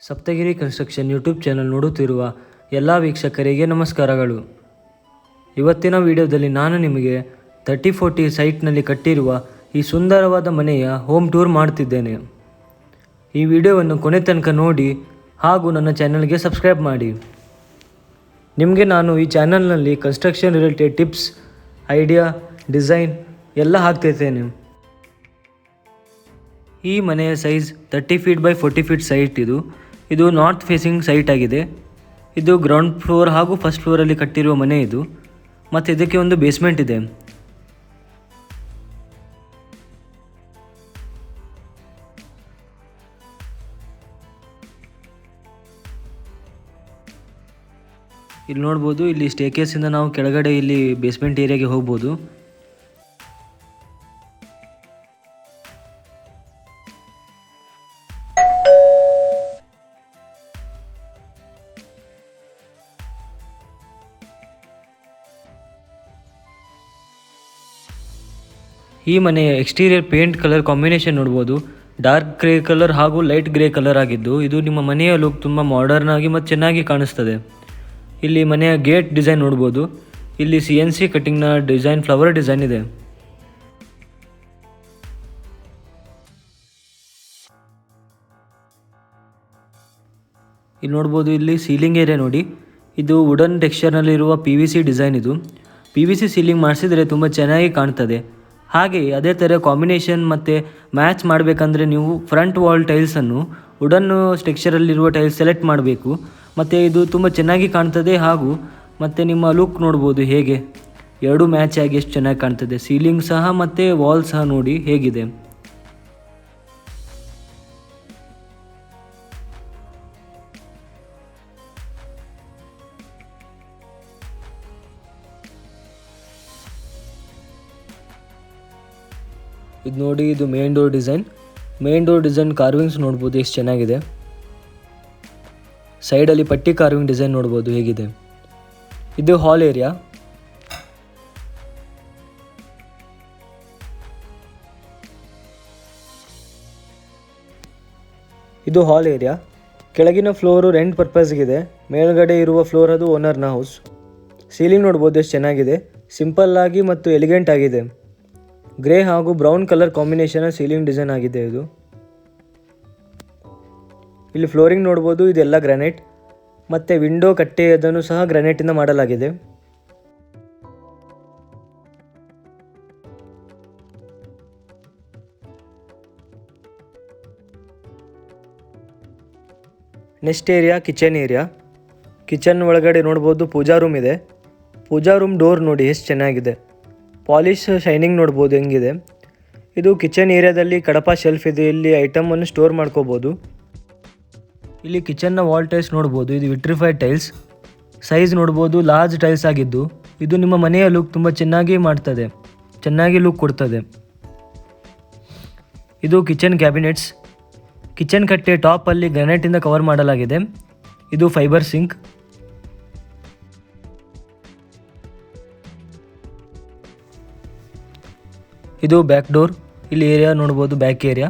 Saptagiri construction YouTube channel ನೋಡುತ್ತಿರುವ ಎಲ್ಲ ವೀಕ್ಷಕರಿಗೆ ನಮಸ್ಕಾರಗಳು. ಇವತ್ತಿನ ವಿಡಿಯೋದಲ್ಲಿ ನಾನು ನಿಮಗೆ 3040 ಸೈಟ್ನಲ್ಲಿ ಕಟ್ಟಿರುವ ಈ ಸುಂದರವಾದ ಮನೆಯ ಹೋಮ್ ಟೂರ್ ಮಾಡ್ತಿದ್ದೇನೆ. ಈ ವಿಡಿಯೋವನ್ನು ಕೊನೆ ತನಕ ನೋಡಿ ಹಾಗೂ ನನ್ನ ಚಾನಲ್ಗೆ ಸಬ್ಸ್ಕ್ರೈಬ್ ಮಾಡಿ. ನಿಮಗೆ ನಾನು ಈ ಚಾನಲ್ನಲ್ಲಿ construction related tips, idea, design ಎಲ್ಲ ಹಾಕ್ತಿರ್ತೇನೆ. ಈ ಮನೆಯ size 30 feet by 40 feet site ಇದು ನಾರ್ತ್ ಫೇಸಿಂಗ್ ಸೈಟ್ ಆಗಿದೆ. ಇದು ಗ್ರೌಂಡ್ ಫ್ಲೋರ್ ಹಾಗೂ ಫಸ್ಟ್ ಫ್ಲೋರಲ್ಲಿ ಕಟ್ಟಿರುವ ಮನೆ ಇದು. ಮತ್ತು ಇದಕ್ಕೆ ಒಂದು ಬೇಸ್ಮೆಂಟ್ ಇದೆ. ಇಲ್ಲಿ ನೋಡ್ಬೋದು, ಇಲ್ಲಿ ಸ್ಟೇರ್ಕೇಸಿಂದ ನಾವು ಕೆಳಗಡೆ ಇಲ್ಲಿ ಬೇಸ್ಮೆಂಟ್ ಏರಿಯಾಗೆ ಹೋಗ್ಬೋದು. ಈ ಮನೆಯ ಎಕ್ಸ್ಟೀರಿಯರ್ ಪೇಂಟ್ ಕಲರ್ ಕಾಂಬಿನೇಷನ್ ನೋಡ್ಬೋದು. ಡಾರ್ಕ್ ಗ್ರೇ ಕಲರ್ ಹಾಗೂ ಲೈಟ್ ಗ್ರೇ ಕಲರ್ ಆಗಿದ್ದು ಇದು ನಿಮ್ಮ ಮನೆಯ ಲುಕ್ ತುಂಬ ಮಾಡರ್ನ್ ಆಗಿ ಮತ್ತು ಚೆನ್ನಾಗಿ ಕಾಣಿಸ್ತದೆ. ಇಲ್ಲಿ ಮನೆಯ ಗೇಟ್ ಡಿಸೈನ್ ನೋಡ್ಬೋದು. ಇಲ್ಲಿ CNC ಕಟ್ಟಿಂಗ್ನ ಡಿಸೈನ್, ಫ್ಲವರ್ ಡಿಸೈನ್ ಇದೆ. ಇಲ್ಲಿ ನೋಡ್ಬೋದು, ಇಲ್ಲಿ ಸೀಲಿಂಗ್ ಏರಿಯಾ ನೋಡಿ. ಇದು ವುಡನ್ ಟೆಕ್ಸ್ಚರ್ನಲ್ಲಿರುವ PVC ಡಿಸೈನ್. ಇದು PVC ಸೀಲಿಂಗ್ ಮಾಡಿಸಿದರೆ ತುಂಬ ಚೆನ್ನಾಗಿ ಕಾಣ್ತದೆ. ಹಾಗೆ ಅದೇ ಥರ ಕಾಂಬಿನೇಷನ್ ಮತ್ತು ಮ್ಯಾಚ್ ಮಾಡಬೇಕಂದ್ರೆ ನೀವು ಫ್ರಂಟ್ ವಾಲ್ ಟೈಲ್ಸನ್ನು ವುಡನ್ನು ಟೆಕ್ಸ್ಚರಲ್ಲಿರುವ ಟೈಲ್ಸ್ ಸೆಲೆಕ್ಟ್ ಮಾಡಬೇಕು. ಮತ್ತು ಇದು ತುಂಬ ಚೆನ್ನಾಗಿ ಕಾಣ್ತದೆ. ಹಾಗೂ ಮತ್ತು ನಿಮ್ಮ ಲುಕ್ ನೋಡ್ಬೋದು ಹೇಗೆ ಎರಡೂ ಮ್ಯಾಚ್ ಆಗಿ ಎಷ್ಟು ಚೆನ್ನಾಗಿ ಕಾಣ್ತದೆ. ಸೀಲಿಂಗ್ ಸಹ ಮತ್ತು ವಾಲ್ ಸಹ ನೋಡಿ ಹೇಗಿದೆ. ಇದು ನೋಡಿ, ಇದು ಮೇನ್ ಡೋರ್ ಡಿಸೈನ್ ಕಾರ್ವಿಂಗ್ಸ್ ನೋಡ್ಬೋದು ಎಷ್ಟು ಚೆನ್ನಾಗಿದೆ. ಸೈಡಲ್ಲಿ ಪಟ್ಟಿ ಕಾರ್ವಿಂಗ್ ಡಿಸೈನ್ ನೋಡ್ಬೋದು ಹೇಗಿದೆ. ಇದು ಹಾಲ್ ಏರಿಯಾ. ಕೆಳಗಿನ ಫ್ಲೋರು ರೆಂಟ್ ಪರ್ಪಸ್ಗಿದೆ. ಮೇಲ್ಗಡೆ ಇರುವ ಫ್ಲೋರ್ ಅದು ಓನರ್ನ ಹೌಸ್. ಸೀಲಿಂಗ್ ನೋಡ್ಬೋದು ಎಷ್ಟು ಚೆನ್ನಾಗಿದೆ. ಸಿಂಪಲ್ ಆಗಿ ಮತ್ತು ಎಲಿಗೆಂಟ್ ಆಗಿದೆ. ಗ್ರೇ ಹಾಗೂ brown colour combination ceiling design ಆಗಿದೆ ಇದು. ಇಲ್ಲಿ ಫ್ಲೋರಿಂಗ್ ನೋಡ್ಬೋದು, ಇದೆಲ್ಲ ಗ್ರಾನೈಟ್. ಮತ್ತು ವಿಂಡೋ ಕಟ್ಟೆಯದನ್ನು ಸಹ ಗ್ರಾನೈಟಿಂದ ಮಾಡಲಾಗಿದೆ. ನೆಕ್ಸ್ಟ್ ಏರಿಯಾ ಕಿಚನ್ ಒಳಗಡೆ ನೋಡ್ಬೋದು ಪೂಜಾ ರೂಮ್ ಇದೆ. ಪೂಜಾ ರೂಮ್ ಡೋರ್ ನೋಡಿ ಎಷ್ಟು ಚೆನ್ನಾಗಿದೆ. ಪಾಲಿಶ್ ಶೈನಿಂಗ್ ನೋಡ್ಬೋದು ಹೆಂಗಿದೆ. ಇದು ಕಿಚನ್ ಏರಿಯಾದಲ್ಲಿ ಕಡಪ ಶೆಲ್ಫ್ ಇದೆ. ಇಲ್ಲಿ ಐಟಮನ್ನು ಸ್ಟೋರ್ ಮಾಡ್ಕೋಬೋದು. ಇಲ್ಲಿ ಕಿಚನ್ನ ವಾಲ್ ಟೈಲ್ಸ್ ನೋಡ್ಬೋದು. ಇದು ವಿಟ್ರಿಫೈಡ್ ಟೈಲ್ಸ್. ಸೈಜ್ ನೋಡ್ಬೋದು ಲಾರ್ಜ್ ಟೈಲ್ಸ್ ಆಗಿದ್ದು ಇದು ನಿಮ್ಮ ಮನೆಯ ಲುಕ್ ತುಂಬ ಚೆನ್ನಾಗಿ ಲುಕ್ ಕೊಡ್ತದೆ. ಇದು ಕಿಚನ್ ಕ್ಯಾಬಿನೆಟ್ಸ್. ಕಿಚನ್ ಕಟ್ಟೆ ಟಾಪಲ್ಲಿ ಗ್ರಾನೈಟಿಂದ ಕವರ್ ಮಾಡಲಾಗಿದೆ. ಇದು ಫೈಬರ್ ಸಿಂಕ್. ಇದು ಬ್ಯಾಕ್ ಡೋರ್. ಇಲ್ಲಿ ಏರಿಯಾ ನೋಡ್ಬೋದು, back area.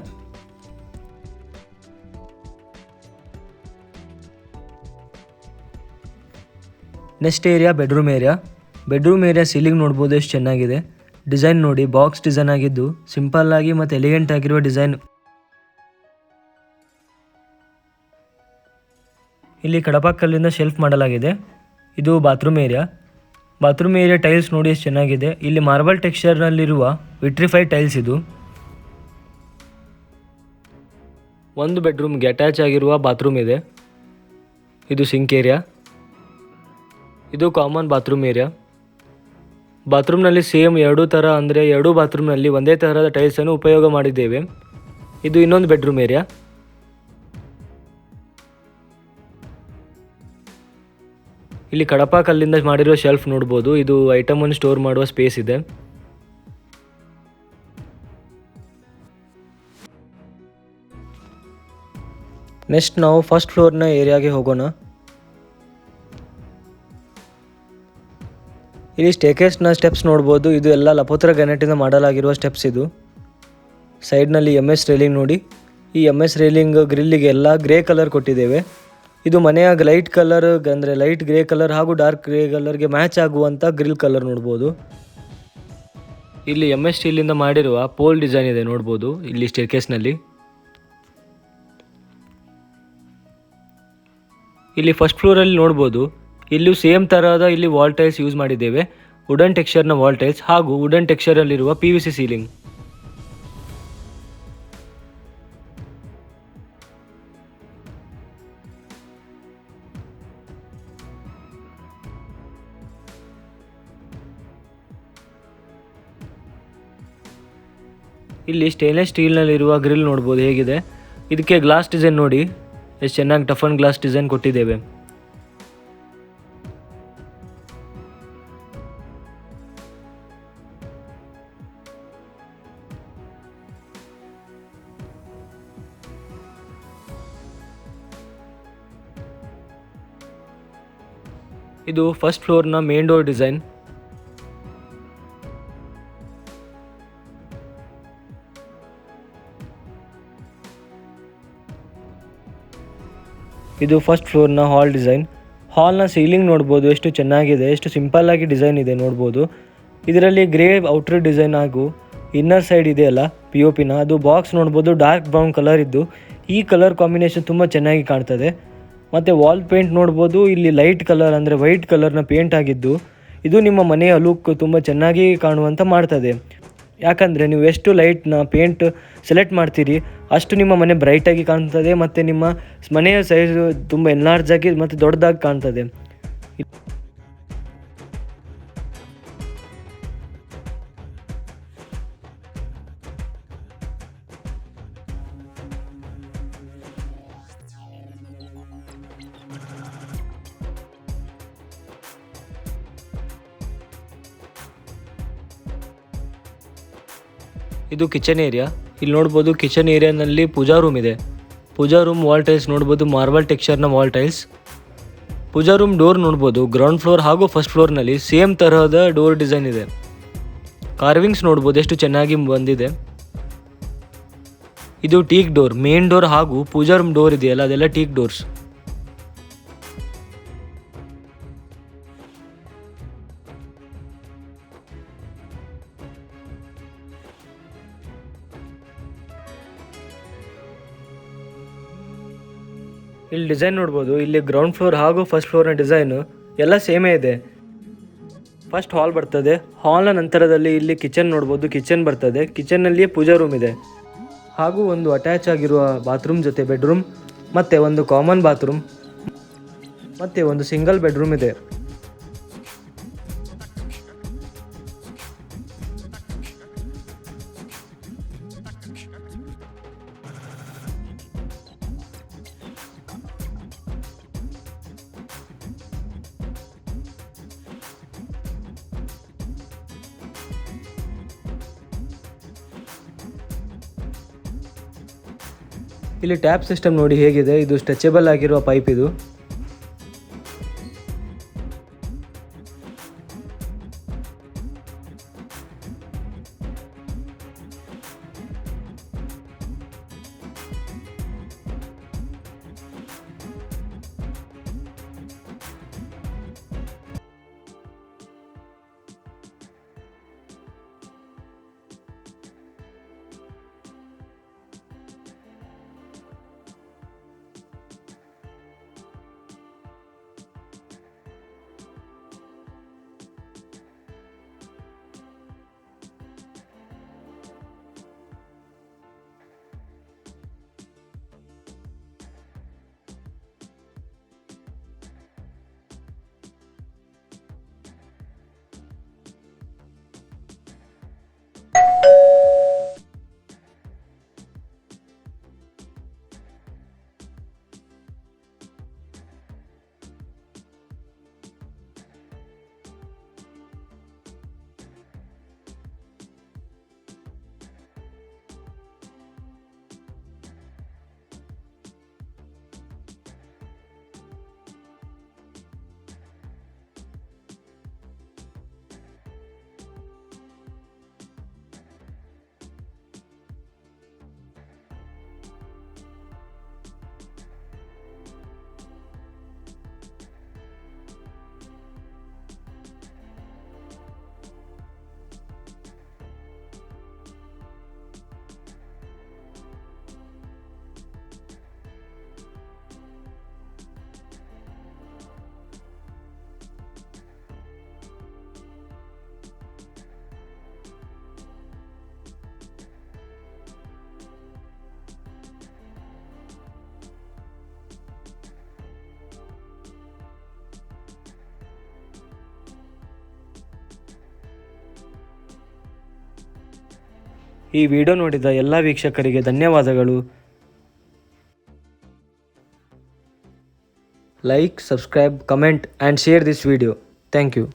Next area bedroom area ceiling ನೋಡ್ಬೋದು ಎಷ್ಟು ಚೆನ್ನಾಗಿದೆ. ಡಿಸೈನ್ ನೋಡಿ, ಬಾಕ್ಸ್ ಡಿಸೈನ್ ಆಗಿದ್ದು ಸಿಂಪಲ್ ಆಗಿ ಮತ್ತು ಎಲಿಗೆಂಟ್ ಆಗಿರುವ ಡಿಸೈನ್. ಇಲ್ಲಿ ಕಡಪ ಕಲ್ಲಿಂದ ಶೆಲ್ಫ್ ಮಾಡಲಾಗಿದೆ. ಇದು ಬಾತ್ರೂಮ್ ಏರಿಯಾ ಟೈಲ್ಸ್ ನೋಡಿ ಎಷ್ಟು ಚೆನ್ನಾಗಿದೆ. ಇಲ್ಲಿ ಮಾರ್ಬಲ್ ಟೆಕ್ಸ್ಚರ್ನಲ್ಲಿರುವ ವಿಟ್ರಿಫೈಡ್ ಟೈಲ್ಸ್. ಇದು ಒಂದು ಬೆಡ್ರೂಮ್ಗೆ ಅಟ್ಯಾಚ್ ಆಗಿರುವ ಬಾತ್ರೂಮ್ ಇದೆ. ಇದು ಸಿಂಕ್ ಏರಿಯಾ. ಇದು ಕಾಮನ್ ಬಾತ್ರೂಮ್ ಏರಿಯಾ. ಬಾತ್ರೂಮ್ನಲ್ಲಿ ಸೇಮ್ ಎರಡೂ ಥರ, ಅಂದರೆ ಎರಡೂ ಬಾತ್ರೂಮ್ನಲ್ಲಿ ಒಂದೇ ಥರದ ಟೈಲ್ಸನ್ನು ಉಪಯೋಗ ಮಾಡಿದ್ದೇವೆ. ಇದು ಇನ್ನೊಂದು ಬೆಡ್ರೂಮ್ ಏರಿಯಾ. ಇಲ್ಲಿ ಕಡಪ ಕಲ್ಲಿಂದ ಮಾಡಿರೋ ಶೆಲ್ಫ್ ನೋಡ್ಬೋದು. ಇದು ಐಟಮನ್ನು ಸ್ಟೋರ್ ಮಾಡುವ ಸ್ಪೇಸ್ ಇದೆ. ನೆಕ್ಸ್ಟ್ ನಾವು ಫಸ್ಟ್ ಫ್ಲೋರ್ನ ಏರಿಯಾಗೆ ಹೋಗೋಣ. ಇಲ್ಲಿ ಸ್ಟೇರ್ಕೇಸ್ನ ಸ್ಟೆಪ್ಸ್ ನೋಡ್ಬೋದು. ಇದು ಎಲ್ಲ ಲಪೋತ್ರ ಗ್ರಾನೈಟಿಂದ ಮಾಡಲಾಗಿರುವ ಸ್ಟೆಪ್ಸ್. ಇದು ಸೈಡ್ನಲ್ಲಿ MS ರೈಲಿಂಗ್ ನೋಡಿ. ಈ MS ರೈಲಿಂಗ್ ಗ್ರಿಲ್ಲಿಗೆ ಎಲ್ಲ ಗ್ರೇ ಕಲರ್ ಕೊಟ್ಟಿದ್ದೇವೆ. ಇದು ಮನೆಯ ಲೈಟ್ ಕಲರ್ ಅಂದರೆ ಲೈಟ್ ಗ್ರೇ ಕಲರ್ ಹಾಗೂ ಡಾರ್ಕ್ ಗ್ರೇ ಕಲರ್ಗೆ ಮ್ಯಾಚ್ ಆಗುವಂಥ ಗ್ರಿಲ್ ಕಲರ್ ನೋಡ್ಬೋದು. ಇಲ್ಲಿ MS ಸ್ಟೀಲಿಂದ ಮಾಡಿರುವ ಪೋಲ್ ಡಿಸೈನ್ ಇದೆ ನೋಡ್ಬೋದು ಇಲ್ಲಿ ಸ್ಟೇರ್ಕೇಸ್ನಲ್ಲಿ. ಇಲ್ಲಿ ಫಸ್ಟ್ ಫ್ಲೋರಲ್ಲಿ ನೋಡ್ಬೋದು ಇಲ್ಲೂ ಸೇಮ್ ತರಹದ ಇಲ್ಲಿ ವಾಲ್ ಟೈಲ್ಸ್ ಯೂಸ್ ಮಾಡಿದ್ದೇವೆ. ವುಡನ್ ಟೆಕ್ಸ್ಚರ್ನ ವಾಲ್ ಟೈಲ್ಸ್ ಹಾಗೂ ವುಡನ್ ಟೆಕ್ಸ್ಚರಲ್ಲಿರುವ PVC ಸೀಲಿಂಗ್. ಇಲ್ಲಿ ಸ್ಟೇನ್ಲೆಸ್ ಸ್ಟೀಲ್ನಲ್ಲಿರುವ ಗ್ರಿಲ್ ನೋಡ್ಬೋದು ಹೇಗಿದೆ. ಇದಕ್ಕೆ ಗ್ಲಾಸ್ ಡಿಸೈನ್ ನೋಡಿ ಎಷ್ಟು ಚೆನ್ನಾಗಿ ಟಫನ್ ಗ್ಲಾಸ್ ಡಿಸೈನ್ ಕೊಟ್ಟಿದ್ದೇವೆ. ಇದು ಫಸ್ಟ್ ಫ್ಲೋರ್ನ ಮೇನ್ ಡೋರ್ ಡಿಸೈನ್. ಇದು ಫಸ್ಟ್ ಫ್ಲೋರ್ನ ಹಾಲ್ ಡಿಸೈನ್. ಹಾಲ್ನ ಸೀಲಿಂಗ್ ನೋಡ್ಬೋದು ಎಷ್ಟು ಚೆನ್ನಾಗಿದೆ, ಎಷ್ಟು ಸಿಂಪಲ್ ಆಗಿ ಡಿಸೈನ್ ಇದೆ ನೋಡ್ಬೋದು. ಇದರಲ್ಲಿ ಗ್ರೇ ಔಟರ್ ಡಿಸೈನ್ ಹಾಗೂ ಇನ್ನರ್ ಸೈಡ್ ಇದೆಯಲ್ಲ POPನ ಅದು ಬಾಕ್ಸ್ ನೋಡ್ಬೋದು ಡಾರ್ಕ್ ಬ್ರೌನ್ ಕಲರ್ ಇದ್ದು ಈ ಕಲರ್ ಕಾಂಬಿನೇಷನ್ ತುಂಬ ಚೆನ್ನಾಗಿ ಕಾಣ್ತದೆ. ಮತ್ತು ವಾಲ್ ಪೇಂಟ್ ನೋಡ್ಬೋದು ಇಲ್ಲಿ ಲೈಟ್ ಕಲರ್ ಅಂದರೆ ವೈಟ್ ಕಲರ್ನ ಪೇಂಟ್ ಆಗಿದ್ದು ಇದು ನಿಮ್ಮ ಮನೆಯ ಲುಕ್ ತುಂಬ ಚೆನ್ನಾಗಿ ಕಾಣುವಂತ ಮಾಡ್ತದೆ. ಯಾಕಂದರೆ ನೀವು ಎಷ್ಟು ಲೈಟ್ನ ಪೇಂಟ್ ಸೆಲೆಕ್ಟ್ ಮಾಡ್ತೀರಿ ಅಷ್ಟು ನಿಮ್ಮ ಮನೆ ಬ್ರೈಟಾಗಿ ಕಾಣ್ತದೆ ಮತ್ತು ನಿಮ್ಮ ಮನೆಯ ಸೈಜ್ ತುಂಬ ಎನ್ಲಾರ್ಜ್ ಆಗಿ ಮತ್ತು ದೊಡ್ಡದಾಗಿ ಕಾಣ್ತದೆ. ಇದು ಕಿಚನ್ ಏರಿಯಾ. ಇಲ್ಲಿ ನೋಡ್ಬೋದು ಕಿಚನ್ ಏರಿಯಾನಲ್ಲಿ ಪೂಜಾ ರೂಮ್ ಇದೆ. ಪೂಜಾ ರೂಮ್ ವಾಲ್ ಟೈಲ್ಸ್ ನೋಡ್ಬೋದು ಮಾರ್ಬಲ್ ಟೆಕ್ಸ್ಚರ್ನ ವಾಲ್ ಟೈಲ್ಸ್. ಪೂಜಾ ರೂಮ್ ಡೋರ್ ನೋಡ್ಬೋದು ಗ್ರೌಂಡ್ ಫ್ಲೋರ್ ಹಾಗೂ ಫಸ್ಟ್ ಫ್ಲೋರ್ನಲ್ಲಿ ಸೇಮ್ ತರಹದ ಡೋರ್ ಡಿಸೈನ್ ಇದೆ. ಕಾರ್ವಿಂಗ್ಸ್ ನೋಡ್ಬೋದು ಎಷ್ಟು ಚೆನ್ನಾಗಿ ಬಂದಿದೆ. ಇದು ಟೀಕ್ ಡೋರ್, ಮೇನ್ ಡೋರ್ ಹಾಗೂ ಪೂಜಾ ರೂಮ್ ಡೋರ್ ಇದೆಯಲ್ಲ ಅದೆಲ್ಲ ಟೀಕ್ ಡೋರ್ಸ್. ಇಲ್ಲಿ ಡಿಸೈನ್ ನೋಡ್ಬೋದು, ಇಲ್ಲಿ ಗ್ರೌಂಡ್ ಫ್ಲೋರ್ ಹಾಗೂ ಫಸ್ಟ್ ಫ್ಲೋರ್ನ ಡಿಸೈನು ಎಲ್ಲ ಸೇಮೇ ಇದೆ. ಫಸ್ಟ್ ಹಾಲ್ ಬರ್ತದೆ, ಹಾಲ್ನ ನಂತರದಲ್ಲಿ ಇಲ್ಲಿ ಕಿಚನ್ ನೋಡ್ಬೋದು, ಕಿಚನ್ ಬರ್ತದೆ. ಕಿಚನ್ನಲ್ಲಿಯೇ ಪೂಜಾ ರೂಮ್ ಇದೆ ಹಾಗೂ ಒಂದು ಅಟ್ಯಾಚ್ ಆಗಿರುವ ಬಾತ್ರೂಮ್ ಜೊತೆ ಬೆಡ್ರೂಮ್ ಮತ್ತು ಒಂದು ಕಾಮನ್ ಬಾತ್ರೂಮ್ ಮತ್ತು ಒಂದು ಸಿಂಗಲ್ ಬೆಡ್ರೂಮ್ ಇದೆ. ಇಲ್ಲಿ ಟ್ಯಾಪ್ ಸಿಸ್ಟಮ್ ನೋಡಿ ಹೇಗಿದೆ, ಇದು ಸ್ಟ್ರೆಚಬಲ್ ಆಗಿರುವ ಪೈಪ್ ಇದು. ಈ ವಿಡಿಯೋ ನೋಡಿದ ಎಲ್ಲ ವೀಕ್ಷಕರಿಗೆ ಧನ್ಯವಾದಗಳು. Like, subscribe, comment and share this video. Thank you.